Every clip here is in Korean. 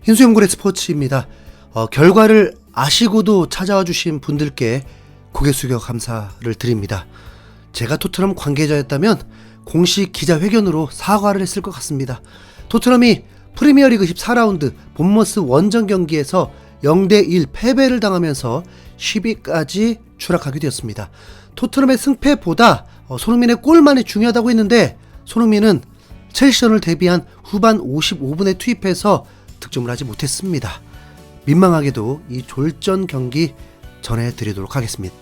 흰수염고래 스포츠입니다. 결과를 아시고도 찾아와 주신 분들께 고개 숙여 감사를 드립니다. 제가 토트넘 관계자였다면 공식 기자회견으로 사과를 했을 것 같습니다. 토트넘이 프리미어리그 14라운드 본머스 원정 경기에서 0대1 패배를 당하면서 10위까지 추락하게 되었습니다. 토트넘의 승패보다 손흥민의 골만이 중요하다고 했는데, 손흥민은 첼시전을 대비한 후반 55분에 투입해서 득점을 하지 못했습니다. 민망하게도 이 졸전 경기 전해드리도록 하겠습니다.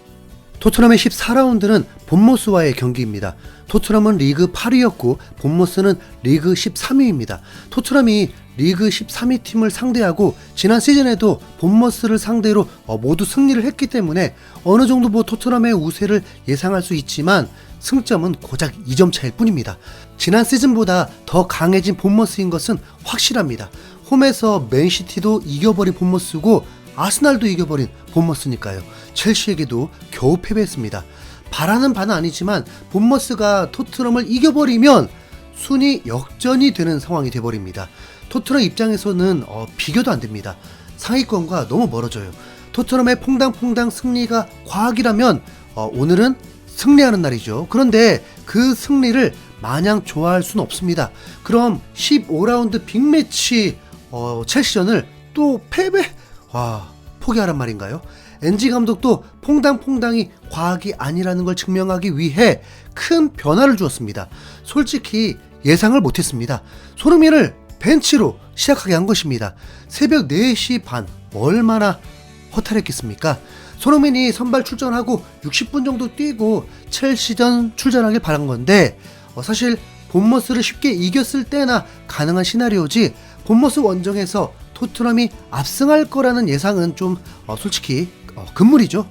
토트넘의 14라운드는 본머스와의 경기입니다. 토트넘은 리그 8위였고 본머스는 리그 13위입니다. 토트넘이 리그 13위 팀을 상대하고 지난 시즌에도 본머스를 상대로 모두 승리를 했기 때문에 어느 정도 토트넘의 우세를 예상할 수 있지만 승점은 고작 2점 차일 뿐입니다. 지난 시즌보다 더 강해진 본머스인 것은 확실합니다. 홈에서 맨시티도 이겨버린 본머스고 아스날도 이겨버린 본머스니까요. 첼시에게도 겨우 패배했습니다. 바라는 바는 아니지만 본머스가 토트넘을 이겨버리면 순위 역전이 되는 상황이 돼버립니다. 토트넘 입장에서는 비교도 안됩니다. 상위권과 너무 멀어져요. 토트넘의 퐁당퐁당 승리가 과학이라면 오늘은 승리하는 날이죠. 그런데 그 승리를 마냥 좋아할 수는 없습니다. 그럼 15라운드 빅매치 첼시전을 또 패배? 포기하란 말인가요? 엔지 감독도 퐁당퐁당이 과학이 아니라는 걸 증명하기 위해 큰 변화를 주었습니다. 솔직히 예상을 못했습니다. 손흥민을 벤치로 시작하게 한 것입니다. 새벽 4시 반, 얼마나 허탈했겠습니까? 손흥민이 선발 출전하고 60분 정도 뛰고 첼시전 출전하길 바란 건데, 사실 본머스를 쉽게 이겼을 때나 가능한 시나리오지, 본머스 원정에서 토트넘이 압승할 거라는 예상은 좀 솔직히 금물이죠.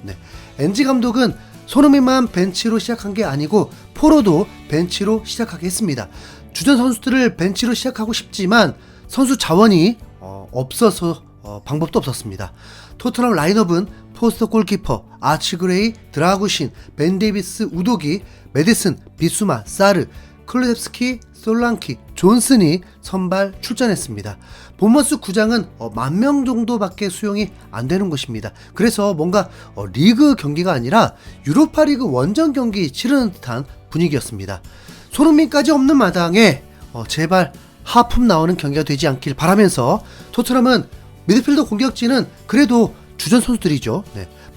엔지 감독은 손흥민만 벤치로 시작한 게 아니고 포로도 벤치로 시작하게 했습니다. 주전 선수들을 벤치로 시작하고 싶지만 선수 자원이 없어서 방법도 없었습니다. 토트넘 라인업은 포스터 골키퍼, 아치그레이, 드라구신, 벤 데이비스, 우도기, 메디슨, 비수마, 사르, 클루셉스키, 솔랑키, 존슨이 선발 출전했습니다. 본머스 구장은 10,000명 정도밖에 수용이 안 되는 곳입니다. 그래서 뭔가 리그 경기가 아니라 유로파리그 원정 경기 치르는 듯한 분위기였습니다. 손흥민까지 없는 마당에 제발 하품 나오는 경기가 되지 않길 바라면서, 토트넘은 미드필더 공격진은 그래도 주전 선수들이죠.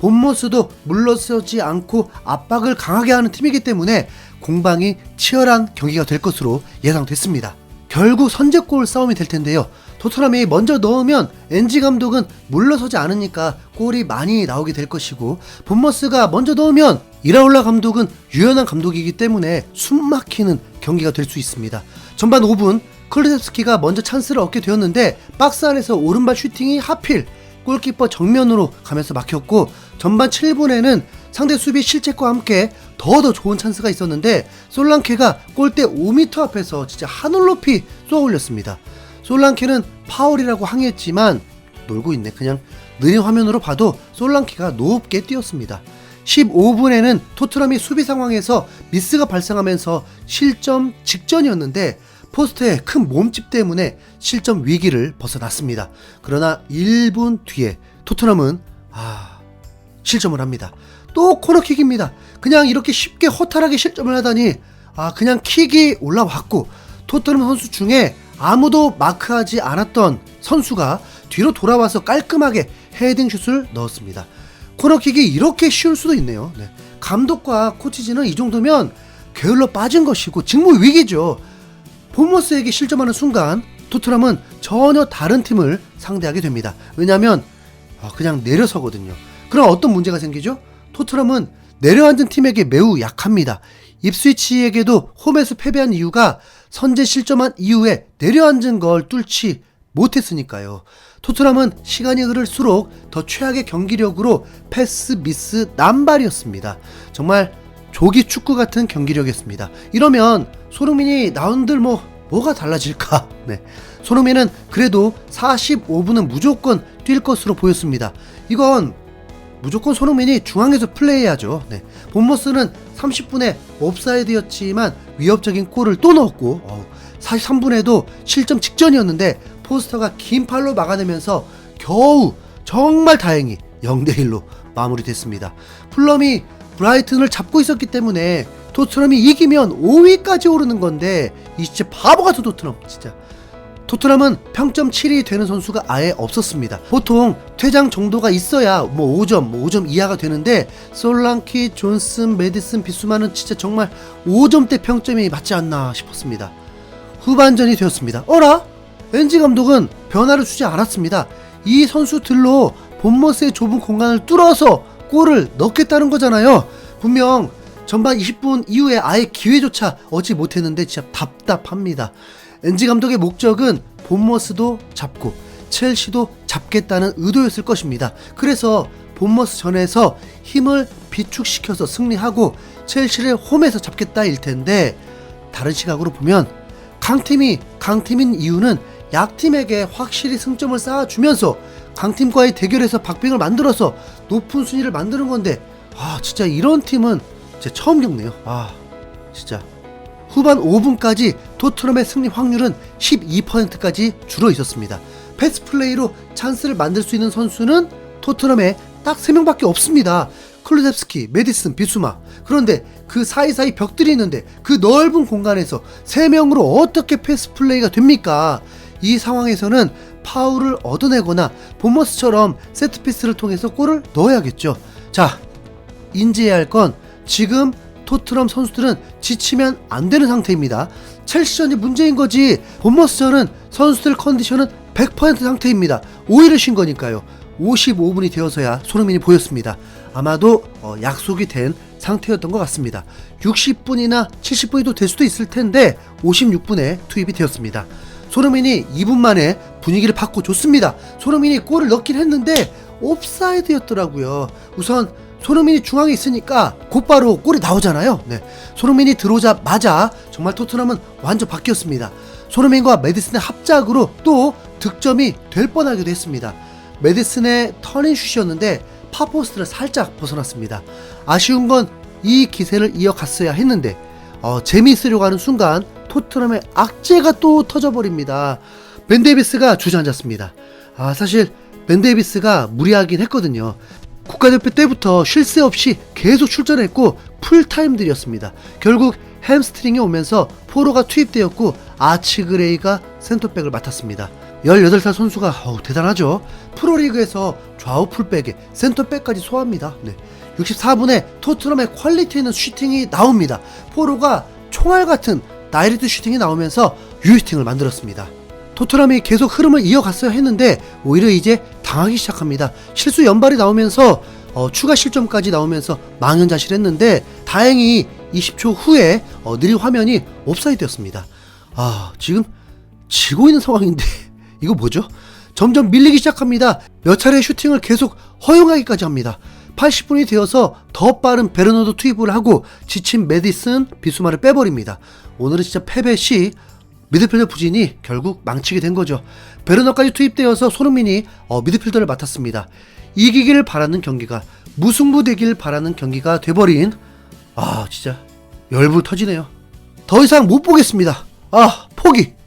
본머스도 물러서지 않고 압박을 강하게 하는 팀이기 때문에 공방이 치열한 경기가 될 것으로 예상됐습니다. 결국 선제골 싸움이 될 텐데요. 토트넘이 먼저 넣으면 엔지 감독은 물러서지 않으니까 골이 많이 나오게 될 것이고, 본머스가 먼저 넣으면 이라올라 감독은 유연한 감독이기 때문에 숨막히는 경기가 될 수 있습니다. 전반 5분 클루셉스키가 먼저 찬스를 얻게 되었는데 박스 안에서 오른발 슈팅이 하필 골키퍼 정면으로 가면서 막혔고, 전반 7분에는 상대 수비 실책과 함께 더 좋은 찬스가 있었는데 솔랑케가 골대 5m 앞에서 진짜 하늘 높이 쏘아 올렸습니다. 솔랑케는 파울이라고 항의했지만 놀고 있네. 그냥 느린 화면으로 봐도 솔랑케가 높게 뛰었습니다. 15분에는 토트넘이 수비 상황에서 미스가 발생하면서 실점 직전이었는데 포스트의 큰 몸집 때문에 실점 위기를 벗어났습니다. 그러나 1분 뒤에 토트넘은 실점을 합니다. 또 코너킥입니다. 그냥 이렇게 쉽게 허탈하게 실점을 하다니, 그냥 킥이 올라왔고 토트넘 선수 중에 아무도 마크하지 않았던 선수가 뒤로 돌아와서 깔끔하게 헤딩슛을 넣었습니다. 코너킥이 이렇게 쉬울 수도 있네요. 감독과 코치진은 이 정도면 게을러 빠진 것이고 직무 위기죠. 본머스에게 실점하는 순간 토트넘은 전혀 다른 팀을 상대하게 됩니다. 왜냐하면 그냥 내려서거든요. 그럼 어떤 문제가 생기죠? 토트넘은 내려앉은 팀에게 매우 약합니다. 입스위치에게도 홈에서 패배한 이유가 선제 실점한 이후에 내려앉은 걸 뚫지 못했으니까요. 토트넘은 시간이 흐를수록 더 최악의 경기력으로 패스, 미스, 남발이었습니다. 정말 조기 축구 같은 경기력이었습니다. 이러면 손흥민이 나온들 뭐가 달라질까? 손흥민은 그래도 45분은 무조건 뛸 것으로 보였습니다. 이건 무조건 손흥민이 중앙에서 플레이해야죠. 본머스는 30분에 옵사이드였지만 위협적인 골을 또 넣었고, 43분에도 실점 직전이었는데 포스터가 긴 팔로 막아내면서 겨우 정말 다행히 0대1로 마무리됐습니다. 풀럼이 브라이튼을 잡고 있었기 때문에 토트넘이 이기면 5위까지 오르는 건데 이 진짜 바보 같은 토트넘 진짜. 토트넘은 평점 7이 되는 선수가 아예 없었습니다. 보통 퇴장 정도가 있어야 5점, 5점 이하가 되는데 솔랑키, 존슨, 메디슨, 비수마는 진짜 정말 5점대 평점이 맞지 않나 싶었습니다. 후반전이 되었습니다. 어라? 엔지 감독은 변화를 주지 않았습니다. 이 선수들로 본머스의 좁은 공간을 뚫어서 골을 넣겠다는 거잖아요. 분명 전반 20분 이후에 아예 기회조차 얻지 못했는데 진짜 답답합니다. 엔지 감독의 목적은 본머스도 잡고 첼시도 잡겠다는 의도였을 것입니다. 그래서 본머스 전에서 힘을 비축시켜서 승리하고 첼시를 홈에서 잡겠다 일 텐데, 다른 시각으로 보면 강팀인 이유는 약팀에게 확실히 승점을 쌓아주면서 강팀과의 대결에서 박빙을 만들어서 높은 순위를 만드는 건데, 진짜 이런 팀은 진짜 처음 겪네요. 진짜. 후반 5분까지 토트넘의 승리 확률은 12%까지 줄어 있었습니다. 패스 플레이로 찬스를 만들 수 있는 선수는 토트넘에 딱 3명밖에 없습니다. 클루셉스키, 메디슨, 비수마. 그런데 그 사이사이 벽들이 있는데 그 넓은 공간에서 3명으로 어떻게 패스 플레이가 됩니까? 이 상황에서는 파울을 얻어내거나 본머스처럼 세트피스를 통해서 골을 넣어야겠죠. 자, 인지해야 할 건 지금 토트넘 선수들은 지치면 안 되는 상태입니다. 첼시전이 문제인 거지 본머스전은 선수들 컨디션은 100% 상태입니다. 오히려 쉰 거니까요. 55분이 되어서야 손흥민이 보였습니다. 아마도 약속이 된 상태였던 것 같습니다. 60분이나 70분이 또 될 수도 있을 텐데 56분에 투입이 되었습니다. 손흥민이 2분 만에 분위기를 바꿔줬습니다. 손흥민이 골을 넣긴 했는데 옵사이드였더라고요. 우선 손흥민이 중앙에 있으니까 곧바로 골이 나오잖아요. 손흥민이 들어오자마자 정말 토트넘은 완전 바뀌었습니다. 손흥민과 메디슨의 합작으로 또 득점이 될 뻔하기도 했습니다. 메디슨의 터닝슛이었는데 파포스트를 살짝 벗어났습니다. 아쉬운 건 이 기세를 이어갔어야 했는데 재미있으려고 하는 순간 토트넘의 악재가 또 터져버립니다. 벤 데이비스가 주저앉았습니다. 사실 벤 데이비스가 무리하긴 했거든요. 국가대표 때부터 쉴 새 없이 계속 출전했고 풀타임들이었습니다. 결국 햄스트링이 오면서 포로가 투입되었고 아치그레이가 센터백을 맡았습니다. 18살 선수가 대단하죠. 프로리그에서 좌우 풀백에 센터백까지 소화합니다. 64분에 토트넘의 퀄리티 있는 슈팅이 나옵니다. 포로가 총알같은 다이렉트 슈팅이 나오면서 유슈팅을 만들었습니다. 토트넘이 계속 흐름을 이어갔어야 했는데 오히려 이제 당하기 시작합니다. 실수 연발이 나오면서 추가 실점까지 나오면서 망연자실했는데 다행히 20초 후에 느린 화면이 옵사이드였습니다. 지금 지고 있는 상황인데 이거 뭐죠? 점점 밀리기 시작합니다. 몇 차례 슈팅을 계속 허용하기까지 합니다. 80분이 되어서 더 빠른 베르너도 투입을 하고 지친 메디슨, 비수마를 빼버립니다. 오늘은 진짜 패배 시 미드필더 부진이 결국 망치게 된 거죠. 베르너까지 투입되어서 손흥민이 미드필더를 맡았습니다. 이기기를 바라는 경기가 무승부되길 바라는 경기가 돼버린 진짜 열불 터지네요. 더 이상 못 보겠습니다. 포기.